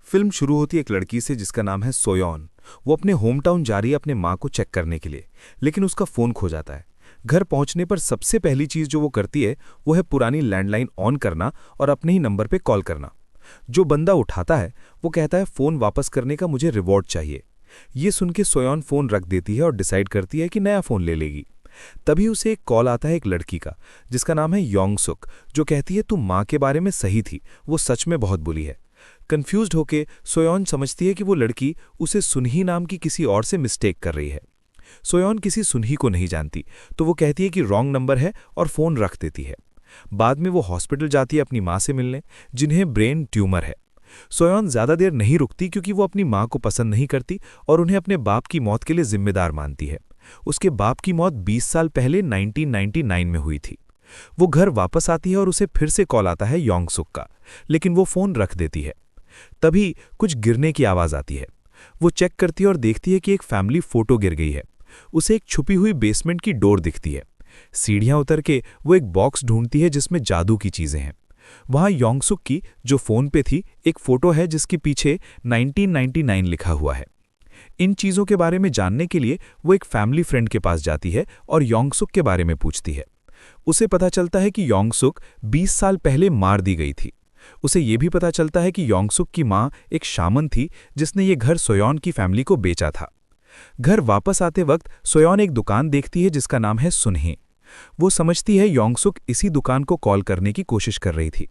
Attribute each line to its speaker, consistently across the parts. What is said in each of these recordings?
Speaker 1: Film शुरू होती है एक लड़की से जिसका नाम है सोयॉन। वो अपने होम टाउन जा रही है अपने माँ को चेक करने के लिए, लेकिन उसका फ़ोन खो जाता है। घर पहुंचने पर सबसे पहली चीज़ जो वो करती है वो है पुरानी लैंडलाइन ऑन करना और अपने ही नंबर पे कॉल करना। जो बंदा उठाता है वो कहता है फ़ोन वापस करने का मुझे रिवॉर्ड चाहिए। ये सुन के सोयॉन फ़ोन रख देती है और डिसाइड करती है कि नया फ़ोन ले लेगी। तभी उसे एक कॉल आता है एक लड़की का जिसका नाम है योंगसुक, जो कहती है तू माँ के बारे में सही थी, वो सच में बहुत बुरी है। कंफ्यूज्ड होके सोयॉन समझती है कि वो लड़की उसे सुनही नाम की किसी और से मिस्टेक कर रही है। सोयॉन किसी सुनही को नहीं जानती, तो वो कहती है कि रॉन्ग नंबर है और फ़ोन रख देती है। बाद में वो हॉस्पिटल जाती है अपनी माँ से मिलने, जिन्हें ब्रेन ट्यूमर है। सोयॉन ज़्यादा देर नहीं रुकती क्योंकि वो अपनी माँ को पसंद नहीं करती और उन्हें अपने बाप की मौत के लिए जिम्मेदार मानती है। उसके बाप की मौत 20 साल पहले 1999 में हुई थी। वो घर वापस आती है और उसे फिर से कॉल आता है योंगसुक का, लेकिन वो फ़ोन रख देती है। तभी कुछ गिरने की आवाज़ आती है। वो चेक करती है और देखती है कि एक फैमिली फ़ोटो गिर गई है। उसे एक छुपी हुई बेसमेंट की डोर दिखती है। सीढ़ियाँ उतर के वो एक बॉक्स ढूंढती है जिसमें जादू की चीज़ें हैं। वहाँ योंगसुक की, जो फ़ोन पे थी, एक फ़ोटो है जिसके पीछे 1999 लिखा हुआ है। इन चीज़ों के बारे में जानने के लिए वो एक फैमिली फ्रेंड के पास जाती है और योंगसुक के बारे में पूछती है। उसे पता चलता है कि योंगसुक 20 साल पहले मार दी गई थी। उसे ये भी पता चलता है कि योंगसुक की माँ एक शामन थी जिसने ये घर सोयॉन की फैमिली को बेचा था। घर वापस आते वक्त सोयॉन एक दुकान देखती है जिसका नाम है सुनहे। वो समझती है योंगसुक इसी दुकान को कॉल करने की कोशिश कर रही थी।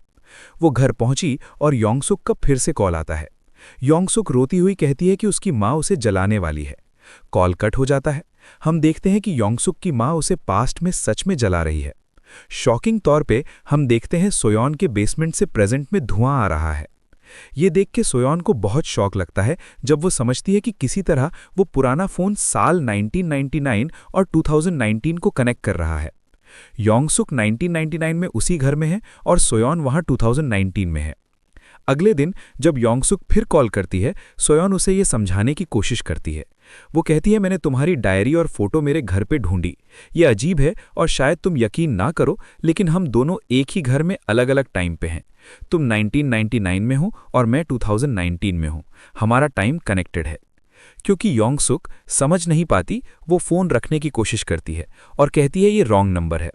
Speaker 1: वो घर पहुंची और योंगसुक का फिर से कॉल आता है। योंगसुक रोती हुई कहती है कि उसकी माँ उसे जलाने वाली है। कॉल कट हो जाता है। हम देखते हैं कि योंगसुक की माँ उसे पास्ट में सच में जला रही है। शॉकिंग तौर पे हम देखते हैं सोयॉन के बेसमेंट से प्रेजेंट में धुआं आ रहा है। ये देख के सोयॉन को बहुत शौक लगता है जब वो समझती है कि किसी तरह वो पुराना फ़ोन साल 1999 और 2019 को कनेक्ट कर रहा है। योंगसुक 1999 में उसी घर में है और सोयॉन वहाँ 2019 में है। अगले दिन जब योंगसुक फिर कॉल करती है, सोयॉन उसे ये समझाने की कोशिश करती है। वो कहती है, मैंने तुम्हारी डायरी और फोटो मेरे घर पे ढूंढी। ये अजीब है और शायद तुम यकीन ना करो, लेकिन हम दोनों एक ही घर में अलग अलग टाइम पे हैं। तुम 1999 में हो और मैं 2019 में हूँ। हमारा टाइम कनेक्टेड है। क्योंकि योंगसुक समझ नहीं पाती, वो फ़ोन रखने की कोशिश करती है और कहती है ये रॉन्ग नंबर है।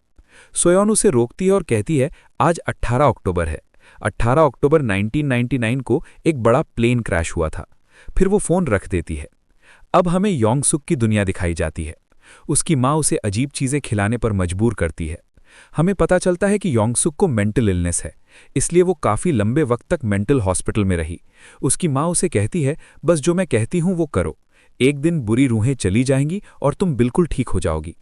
Speaker 1: सोयॉन उसे रोकती है और कहती है, आज 18 अक्टूबर है। 18 अक्टूबर 1999 को एक बड़ा प्लेन क्रैश हुआ था। फिर वो फ़ोन रख देती है। अब हमें योंगसुक की दुनिया दिखाई जाती है। उसकी माँ उसे अजीब चीज़ें खिलाने पर मजबूर करती है। हमें पता चलता है कि योंगसुक को मेंटल इलनेस है, इसलिए वो काफ़ी लंबे वक्त तक मेंटल हॉस्पिटल में रही। उसकी माँ उसे कहती है, बस जो मैं कहती हूँ वो करो। एक दिन बुरी रूहें चली जाएंगी और तुम बिल्कुल ठीक हो जाओगी।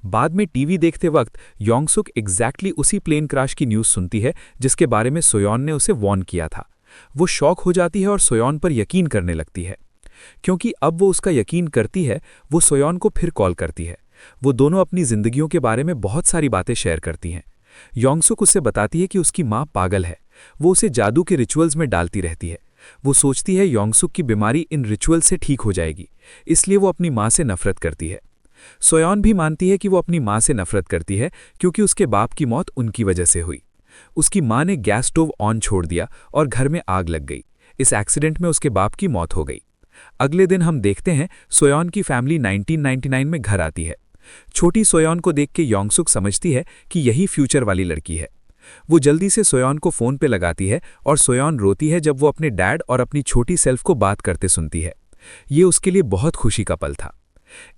Speaker 1: बाद में टीवी देखते वक्त योंगसुक एग्जैक्टली उसी प्लेन क्रैश की न्यूज़ सुनती है जिसके बारे में सोयॉन ने उसे वॉर्न किया था। वो शॉक हो जाती है और सोयॉन पर यकीन करने लगती है। क्योंकि अब वो उसका यकीन करती है, वो सोयॉन को फिर कॉल करती है। वो दोनों अपनी जिंदगियों के बारे में बहुत सारी बातें शेयर करती हैं। योंगसुक उससे बताती है कि उसकी माँ पागल है। वो उसे जादू के रिचुअल्स में डालती रहती है। वो सोचती है योंगसुक की बीमारी इन रिचुअल से ठीक हो जाएगी, इसलिए वो अपनी माँ से नफरत करती है। सोयॉन भी मानती है कि वो अपनी माँ से नफरत करती है क्योंकि उसके बाप की मौत उनकी वजह से हुई। उसकी माँ ने गैस स्टोव ऑन छोड़ दिया और घर में आग लग गई। इस एक्सीडेंट में उसके बाप की मौत हो गई। अगले दिन हम देखते हैं सोयॉन की फैमिली 1999 में घर आती है। छोटी सोयॉन को देख के योंगसुक समझती है कि यही फ्यूचर वाली लड़की है। वो जल्दी से सोयॉन को फ़ोन पे लगाती है और सोयॉन रोती है जब वो अपने डैड और अपनी छोटी सेल्फ को बात करते सुनती है। ये उसके लिए बहुत खुशी का पल था।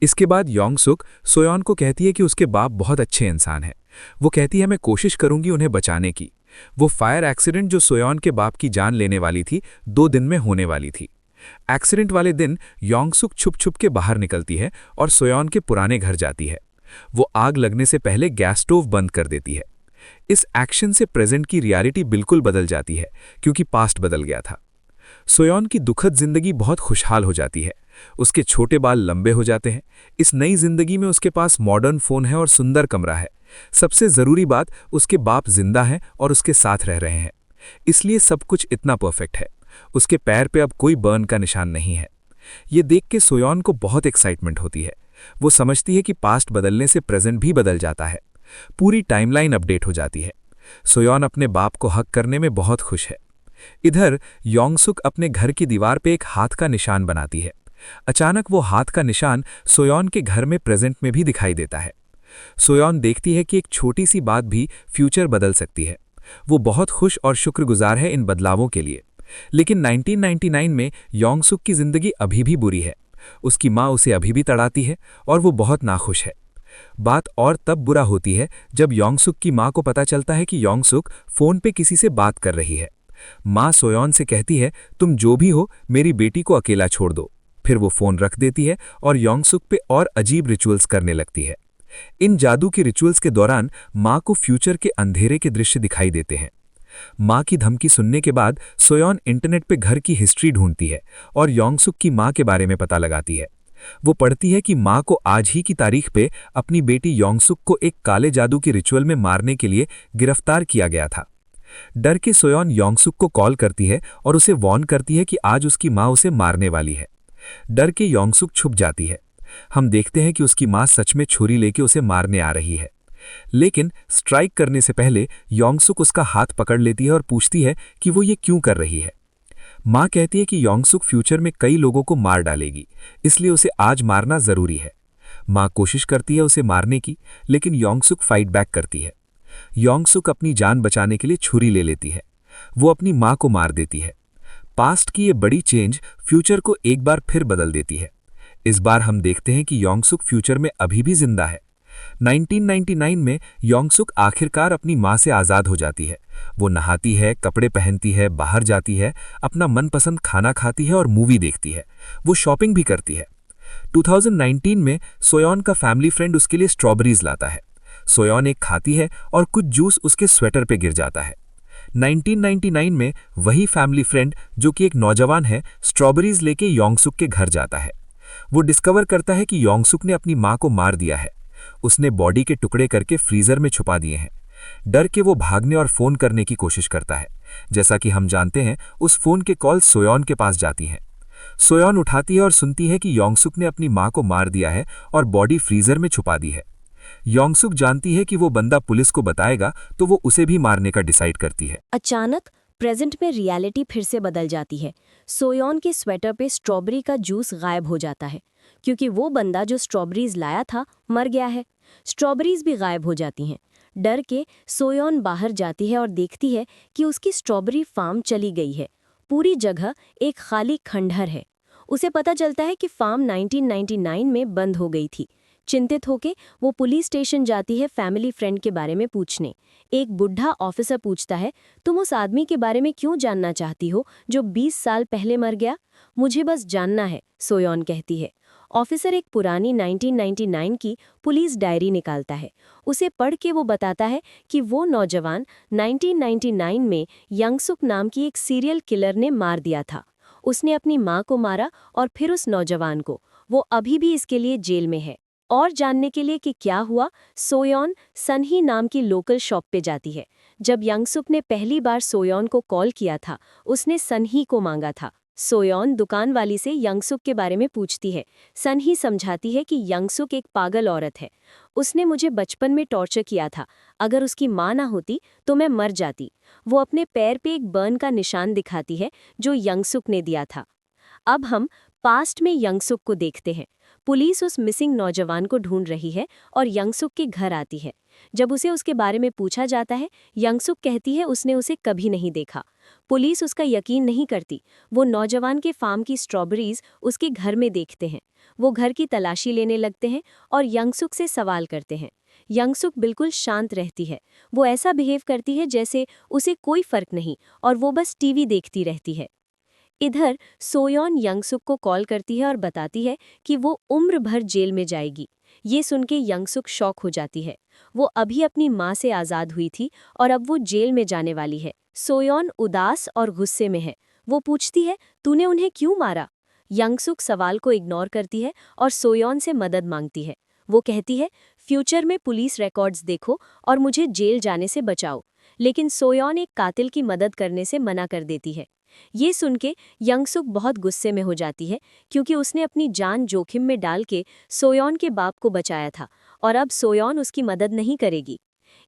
Speaker 1: इसके बाद योंगसुक सोयॉन को कहती है कि उसके बाप बहुत अच्छे इंसान हैं। वो कहती है, मैं कोशिश करूंगी उन्हें बचाने की। वो फायर एक्सीडेंट जो सोयॉन के बाप की जान लेने वाली थी, 2 दिन में होने वाली थी। एक्सीडेंट वाले दिन योंगसुक छुप छुप के बाहर निकलती है और सोयॉन के पुराने घर जाती है। वो आग लगने से पहले गैस स्टोव बंद कर देती है। इस एक्शन से प्रेजेंट की रियलिटी बिल्कुल बदल जाती है क्योंकि पास्ट बदल गया था। सोयॉन की दुखद जिंदगी बहुत खुशहाल हो जाती है। उसके छोटे बाल लंबे हो जाते हैं। इस नई जिंदगी में उसके पास मॉडर्न फ़ोन है और सुंदर कमरा है। सबसे ज़रूरी बात, उसके बाप जिंदा हैं और उसके साथ रह रहे हैं, इसलिए सब कुछ इतना परफेक्ट है। उसके पैर पे अब कोई बर्न का निशान नहीं है। ये देख के सोयॉन को बहुत एक्साइटमेंट होती है। वो समझती है कि पास्ट बदलने से प्रेजेंट भी बदल जाता है। पूरी टाइमलाइन अपडेट हो जाती है। सोयॉन अपने बाप को हक करने में बहुत खुश है।
Speaker 2: इधर योंगसुक अपने घर की दीवार पे एक हाथ का निशान बनाती है। अचानक वो हाथ का निशान सोयोन के घर में प्रेजेंट में भी दिखाई देता है। सोयोन देखती है कि एक छोटी सी बात भी फ्यूचर बदल सकती है। वो बहुत खुश और शुक्रगुजार है इन बदलावों के लिए। लेकिन 1999 में योंगसुक की जिंदगी अभी भी बुरी है। उसकी माँ उसे अभी भी तड़ाती है और वो बहुत नाखुश है। बात और तब बुरा होती है जब योंगसुक की माँ को पता चलता है कि योंगसुक फोन पे किसी से बात कर रही है। माँ सोयोन से कहती है, तुम जो भी हो मेरी बेटी को अकेला छोड़ दो। फिर वो फोन रख देती है और योंगसुक पे और अजीब रिचुअल्स करने लगती है। इन जादू के रिचुअल्स के दौरान माँ को फ्यूचर के अंधेरे के दृश्य दिखाई देते हैं। माँ की धमकी सुनने के बाद सोयोन इंटरनेट पे घर की हिस्ट्री ढूंढती है और योंगसुक की माँ के बारे में पता लगाती है। वो पढ़ती है कि माँ को आज ही की तारीख पे अपनी बेटी योंगसुक को एक काले जादू के रिचुअल में मारने के लिए गिरफ्तार किया गया था। डर के सोयोन योंगसुक को कॉल करती है और उसे वार्न करती है कि आज उसकी माँ उसे मारने वाली है। डर के योंगसुक छुप जाती है। हम देखते हैं कि उसकी माँ सच में छुरी लेके उसे मारने आ रही है। लेकिन स्ट्राइक करने से पहले योंगसुक उसका हाथ पकड़ लेती है और पूछती है कि वो ये क्यों कर रही है। माँ कहती है कि योंगसुक फ्यूचर में कई लोगों को मार डालेगी, इसलिए उसे आज मारना जरूरी है। माँ कोशिश करती है उसे मारने की, लेकिन योंगसुक फाइट बैक करती है। योंगसुक अपनी जान बचाने के लिए छुरी ले लेती है। वो अपनी माँ को मार देती है। पास्ट की ये बड़ी चेंज फ्यूचर को एक बार फिर बदल देती है। इस बार हम देखते हैं कि योंगसुक फ्यूचर में अभी भी जिंदा है। 1999 में योंगसुक आखिरकार अपनी माँ से आज़ाद हो जाती है। वो नहाती है, कपड़े पहनती है, बाहर जाती है, अपना मनपसंद खाना खाती है और मूवी देखती है। वो शॉपिंग भी करती है। 2019 में सोयोन का फैमिली फ्रेंड उसके लिए स्ट्रॉबेरीज लाता है। सोयोन एक खाती है और कुछ जूस उसके स्वेटर पे गिर जाता है। 1999 में वही फैमिली फ्रेंड, जो कि एक नौजवान है, स्ट्रॉबेरीज लेके योंगसुक के घर जाता है। वो डिस्कवर करता है कि योंगसुक ने अपनी माँ को मार दिया है। उसने बॉडी के टुकड़े करके फ्रीजर में छुपा दिए हैं। डर के वो भागने और फोन करने की कोशिश करता है। जैसा कि हम जानते हैं, उस फोन के कॉल सोयोन के पास जाती हैं। सोयोन उठाती है और सुनती है कि योंगसुक ने अपनी माँ को मार दिया है और बॉडी फ्रीजर में छुपा दी है। योंगसुक जानती है कि वो बंदा पुलिस को बताएगा तो वो उसे भी मारने का डिसाइड करती है।
Speaker 3: अचानक प्रेजेंट में रियलिटी फिर से बदल जाती है। सोयोन के स्वेटर पे स्ट्रॉबेरी का जूस गायब हो जाता है, क्योंकि वो बंदा जो स्ट्रॉबेरीज लाया था मर गया है। स्ट्रॉबेरीज भी गायब हो जाती हैं। डर के सोयोन बाहर जाती है और देखती है कि उसकी स्ट्रॉबेरी फार्म चली गई है। पूरी जगह एक खाली खंडहर है। उसे पता चलता है कि फार्म 1999 में बंद हो गई थी। चिंतित होके वो पुलिस स्टेशन जाती है फैमिली फ्रेंड के बारे में पूछने। एक बुढ़ा ऑफिसर पूछता है, तुम उस आदमी के बारे में क्यों जानना चाहती हो जो 20 साल पहले मर गया? मुझे बस जानना है, सोयोन कहती है। ऑफिसर एक पुरानी 1999 की पुलिस डायरी निकालता है। उसे पढ़ के वो बताता है कि वो नौजवान 1999 में यंगसुक नाम की एक सीरियल किलर ने मार दिया था। उसने अपनी माँ को मारा और फिर उस नौजवान को। वो अभी भी इसके लिए जेल में है। और जानने के लिए कि क्या हुआ, सोयोन सनही नाम की लोकल शॉप पे जाती है। जब यंगसुक ने पहली बार सोयोन को कॉल किया था, उसने सनही को मांगा था। सोयोन दुकान वाली से यंगसुक के बारे में पूछती है। सनही समझाती है कि यंगसुक एक पागल औरत है। उसने मुझे बचपन में टॉर्चर किया था। अगर उसकी माँ ना होती तो मैं मर जाती। वो अपने पैर पे एक बर्न का निशान दिखाती है जो यंगसुक ने दिया था। अब हम पास्ट में यंगसुक को देखते हैं। पुलिस उस मिसिंग नौजवान को ढूंढ रही है और यंगसुक के घर आती है। जब उसे उसके बारे में पूछा जाता है, यंगसुक कहती है उसने उसे कभी नहीं देखा। पुलिस उसका यकीन नहीं करती। वो नौजवान के फार्म की स्ट्रॉबेरीज उसके घर में देखते हैं। वो घर की तलाशी लेने लगते हैं और यंगसुक से सवाल करते हैं। यंगसुक बिल्कुल शांत रहती है। वो ऐसा बिहेव करती है जैसे उसे कोई फर्क नहीं और वो बस टीवी देखती रहती है। इधर सोयोन यंगसुक को कॉल करती है और बताती है कि वो उम्र भर जेल में जाएगी। ये सुन के यंगसुक शॉक हो जाती है। वो अभी अपनी माँ से आज़ाद हुई थी और अब वो जेल में जाने वाली है। सोयोन उदास और गुस्से में है। वो पूछती है, तूने उन्हें क्यों मारा? यंगसुक सवाल को इग्नोर करती है और सोयोन से मदद मांगती है। वो कहती है, फ्यूचर में पुलिस रिकॉर्ड्स देखो और मुझे जेल जाने से बचाओ। लेकिन सोयोन एक कातिल की मदद करने से मना कर देती है। ये सुन के यंगसुक बहुत गुस्से में हो जाती है, क्योंकि उसने अपनी जान जोखिम में डाल के सोयोन के बाप को बचाया था और अब सोयोन उसकी मदद नहीं करेगी।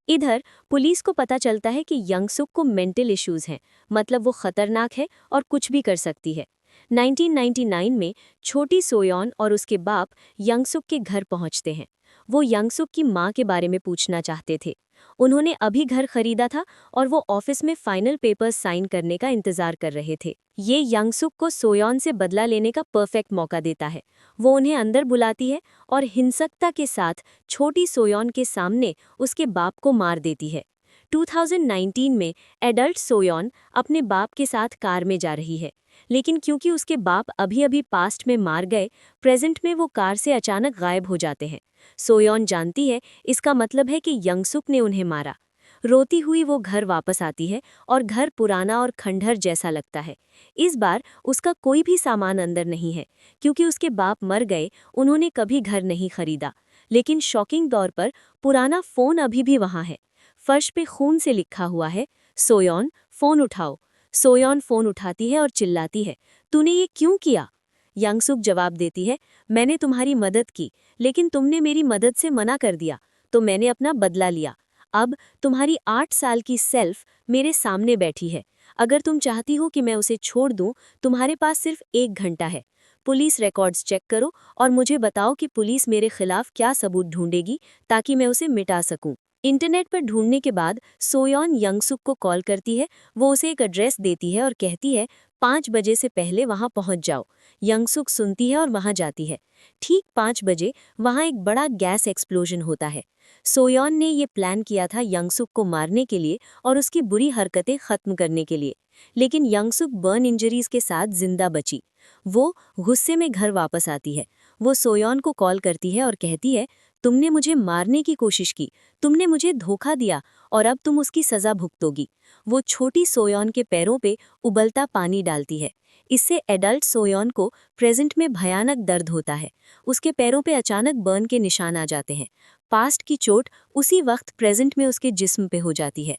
Speaker 3: इधर पुलिस को पता चलता है कि यंगसुक को मेंटल इश्यूज हैं, मतलब वो खतरनाक है और कुछ भी कर सकती है। 1999 में छोटी सोयोन और उसके बाप यंगसुक के घर पहुंचते हैं। वो यंगसुक की मां के बारे में पूछना चाहते थे। उन्होंने अभी घर खरीदा था और वो ऑफिस में फाइनल पेपर्स साइन करने का इंतजार कर रहे थे। ये यंगसुक को सोयोन से बदला लेने का परफेक्ट मौका देता है। वो उन्हें अंदर बुलाती है और हिंसकता के साथ छोटी सोयोन के सामने उसके बाप को मार देती है। 2019 में एडल्ट सोयोन अपने बाप के साथ कार में जा रही है, लेकिन क्योंकि उसके बाप अभी पास्ट में मार गए, प्रेजेंट में वो कार से अचानक गायब हो जाते हैं। सोयोन जानती है इसका मतलब है कि यंगसुक ने उन्हें मारा। रोती हुई वो घर वापस आती है और घर पुराना और खंडहर जैसा लगता है। इस बार उसका कोई भी सामान अंदर नहीं है, क्योंकि उसके बाप मर गए, उन्होंने कभी घर नहीं खरीदा। लेकिन शॉकिंग तौर पर पुराना फ़ोन अभी भी वहाँ है। फर्श पे खून से लिखा हुआ है, सोयोन फ़ोन उठाओ। सोयोन फ़ोन उठाती है और चिल्लाती है, तूने ये क्यों किया? यंगसुक जवाब देती है, मैंने तुम्हारी मदद की, लेकिन तुमने मेरी मदद से मना कर दिया, तो मैंने अपना बदला लिया। अब तुम्हारी 8 साल की सेल्फ मेरे सामने बैठी है। अगर तुम चाहती हो कि मैं उसे छोड़ दूं, तुम्हारे पास सिर्फ 1 घंटा है। पुलिस रिकॉर्ड्स चेक करो और मुझे बताओ कि पुलिस मेरे खिलाफ क्या सबूत ढूंढेगी ताकि मैं उसे मिटा सकूं। इंटरनेट पर ढूंढने के बाद सोयोन यंगसुक को कॉल करती है। वो उसे एक एड्रेस देती है और कहती है 5 बजे से पहले वहां पहुंच जाओ। यंगसुक सुनती है और वहां जाती है। ठीक 5 बजे वहां एक बड़ा गैस एक्सप्लोजन होता है। सोयोन ने ये प्लान किया था यंगसुक को मारने के लिए और उसकी बुरी हरकतें खत्म करने के लिए, लेकिन यंगसुक बर्न इंजरीज के साथ जिंदा बची। वो गुस्से में घर वापस आती है। वो सोयोन को कॉल करती है और कहती है, तुमने मुझे मारने की कोशिश की, तुमने मुझे धोखा दिया और अब तुम उसकी सजा भुगतोगी। वो छोटी सोयोन के पैरों पे उबलता पानी डालती है। इससे एडल्ट सोयोन को प्रेजेंट में भयानक दर्द होता है। उसके पैरों पे अचानक बर्न के निशान आ जाते हैं। पास्ट की चोट उसी वक्त प्रेजेंट में उसके जिस्म पे हो जाती है।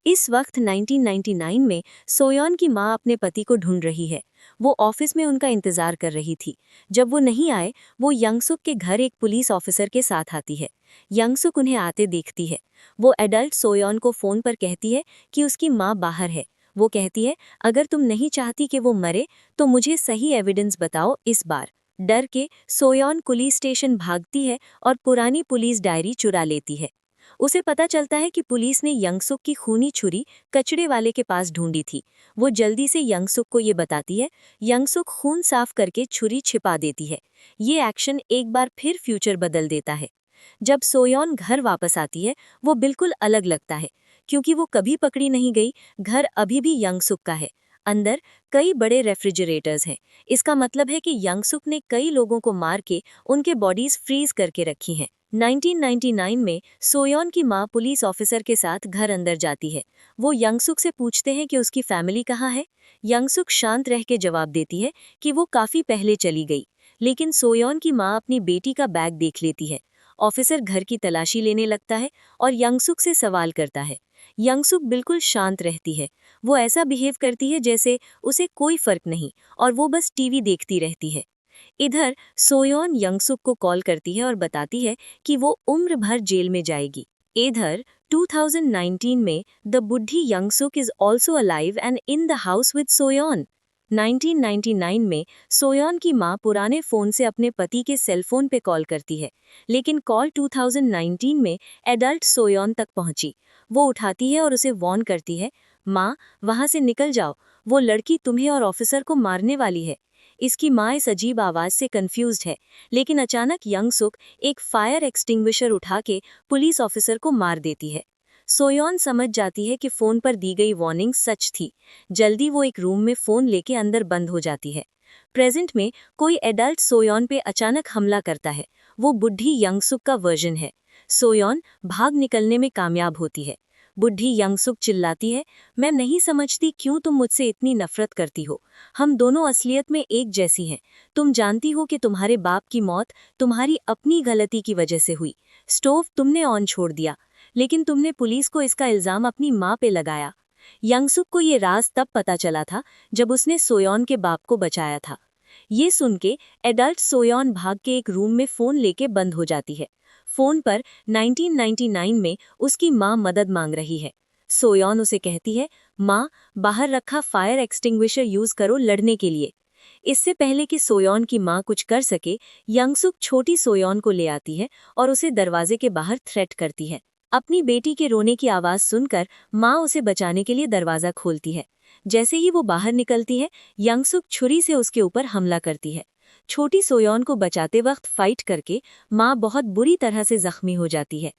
Speaker 3: इस वक्त 1999 में सोयोन की मां अपने पति को ढूंढ रही है। वो ऑफिस में उनका इंतजार कर रही थी। जब वो नहीं आए, वो यंगसुक के घर एक पुलिस ऑफिसर के साथ आती है। यंगसुक उन्हें आते देखती है। वो एडल्ट सोयोन को फोन पर कहती है कि उसकी मां बाहर है। वो कहती है, अगर तुम नहीं चाहती कि वो मरे तो मुझे सही एविडेंस बताओ इस बार। डर के सोयोन पुलिस स्टेशन भागती है और पुरानी पुलिस डायरी चुरा लेती है। उसे पता चलता है कि पुलिस ने यंगसुक की खूनी छुरी कचड़े वाले के पास ढूंढी थी। वो जल्दी से यंगसुक को ये बताती है। यंगसुक खून साफ करके छुरी छिपा देती है। ये एक्शन एक बार फिर फ्यूचर बदल देता है। जब सोयोन घर वापस आती है, वो बिल्कुल अलग लगता है, क्योंकि वो कभी पकड़ी नहीं गई। घर अभी भी यंगसुक का है। अंदर कई बड़े रेफ्रिजरेटर्स हैं। इसका मतलब है कि यंगसुक ने कई लोगों को मार के उनके बॉडीज फ्रीज करके रखी हैं। 1999 में सोयोन की मां पुलिस ऑफिसर के साथ घर अंदर जाती है। वो यंगसुक से पूछते हैं कि उसकी फैमिली कहाँ है। यंगसुक शांत रह के जवाब देती है कि वो काफी पहले चली गई। लेकिन सोयोन की मां अपनी बेटी का बैग देख लेती है। ऑफिसर घर की तलाशी लेने लगता है और यंगसुक से सवाल करता है। यंगसुक बिल्कुल शांत रहती है। वो ऐसा बिहेव करती है जैसे उसे कोई फर्क नहीं और वो बस टीवी देखती रहती है। इधर सोयोन यंगसुक को कॉल करती है और बताती है कि वो उम्र भर जेल में जाएगी। इधर 2019 में द बुढ़ी Youngsuk is also alive and in the house with Soyeon. 1999 में सोयोन की मां पुराने फोन से अपने पति के सेलफोन पे कॉल करती है, लेकिन कॉल 2019 में एडल्ट सोयोन तक पहुंची। वो उठाती है और उसे वॉर्न करती है, मां वहां से निकल जाओ, वो लड़की तुम्हें और ऑफिसर को मारने वाली है। इसकी मां इस अजीब आवाज से कंफ्यूज्ड है, लेकिन अचानक यंगसुक एक फायर एक्सटिंग्विशर उठा के पुलिस ऑफिसर को मार देती है। सोयोन समझ जाती है कि फोन पर दी गई वार्निंग सच थी। जल्दी वो एक रूम में फोन लेके अंदर बंद हो जाती है। प्रेजेंट में कोई एडल्ट सोयोन पे अचानक हमला करता है। वो बुढ़ी यंगसुक का वर्जन है। सोयोन भाग निकलने में कामयाब होती है। बुढ़ी यंगसुक चिल्लाती है, मैं नहीं समझती क्यों तुम मुझसे इतनी नफरत करती हो। हम दोनों असलियत में एक जैसी हैं। तुम जानती हो कि तुम्हारे बाप की मौत तुम्हारी अपनी गलती की वजह से हुई। स्टोव तुमने ऑन छोड़ दिया, लेकिन तुमने पुलिस को इसका इल्जाम अपनी माँ पे लगाया। यंगसुक को ये राज तब पता चला था जब उसने सोयोन के बाप को बचाया था। ये सुन के एडल्ट सोयोन भाग के एक रूम में फोन लेके बंद हो जाती है। फोन पर 1999 में उसकी माँ मदद मांग रही है। सोयॉन उसे कहती है, माँ, बाहर रखा फायर एक्सटिंग्विशर यूज करो लड़ने के लिए। इससे पहले कि सोयॉन की माँ कुछ कर सके, यंगसुक छोटी सोयॉन को ले आती है और उसे दरवाजे के बाहर थ्रेट करती है। अपनी बेटी के रोने की आवाज सुनकर माँ उसे बचाने के लिए दरवाजा खोलती है। जैसे ही वो बाहर निकलती है, यंगसुक छुरी से उसके ऊपर हमला करती है। छोटी सोयॉन को बचाते वक्त फाइट करके माँ बहुत बुरी तरह से जख्मी हो जाती है।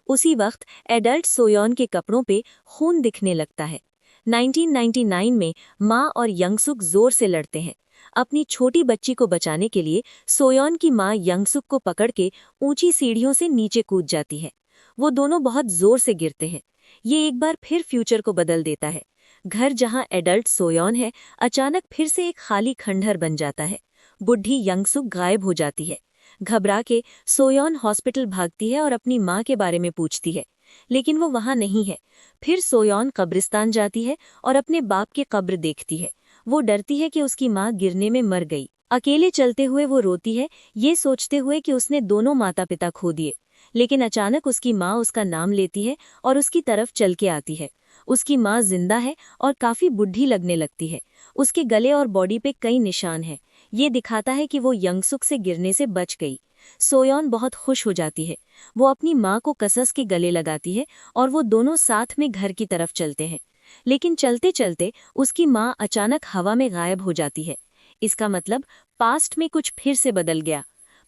Speaker 3: उसी वक्त एडल्ट सोयॉन के कपड़ों पे खून दिखने लगता है। 1999 में माँ और यंगसुक जोर से लड़ते हैं। अपनी छोटी बच्ची को बचाने के लिए सोयॉन की माँ यंगसुक को पकड़ के ऊंची सीढ़ियों से नीचे कूद जाती है। वो दोनों बहुत जोर से गिरते हैं। ये एक बार फिर फ्यूचर को बदल देता है। घर जहां एडल्ट सोयॉन है, अचानक फिर से एक खाली खंडहर बन जाता है। बुढ़ी यंगसुक गायब हो जाती है। घबरा के सोयॉन हॉस्पिटल भागती है और अपनी माँ के बारे में पूछती है, लेकिन वो वहां नहीं है। फिर सोयॉन कब्रिस्तान जाती है और अपने बाप की कब्र देखती है। वो डरती है कि उसकी माँ गिरने में मर गई। अकेले चलते हुए वो रोती है, ये सोचते हुए कि उसने दोनों माता पिता खो दिए। लेकिन अचानक उसकी माँ उसका नाम लेती है और उसकी तरफ चल के आती है। उसकी माँ जिंदा है और काफी बुढ़ी लगने लगती है। उसके गले और बॉडी पे कई निशान हैं। ये दिखाता है कि वो यंगसुक से गिरने से बच गई। सोयॉन बहुत खुश हो जाती है। वो अपनी माँ को कसस के गले लगाती है और वो दोनों साथ में घर की तरफ चलते हैं। लेकिन चलते चलते उसकी माँ अचानक हवा में गायब हो जाती है। इसका मतलब पास्ट में कुछ फिर से बदल गया।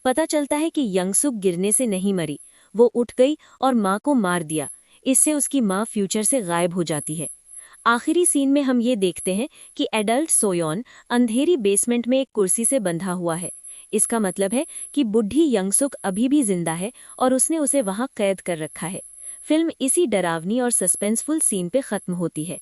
Speaker 3: पता चलता है कि यंगसुक गिरने से नहीं मरी, वो उठ गई और माँ को मार दिया। इससे उसकी माँ फ्यूचर से गायब हो जाती है। आखिरी सीन में हम ये देखते हैं कि एडल्ट सोयॉन अंधेरी बेसमेंट में एक कुर्सी से बंधा हुआ है। इसका मतलब है कि बुढ़ी यंगसुक अभी भी जिंदा है और उसने उसे वहां कैद कर रखा है। फिल्म इसी डरावनी और सस्पेंसफुल सीन पे खत्म होती है।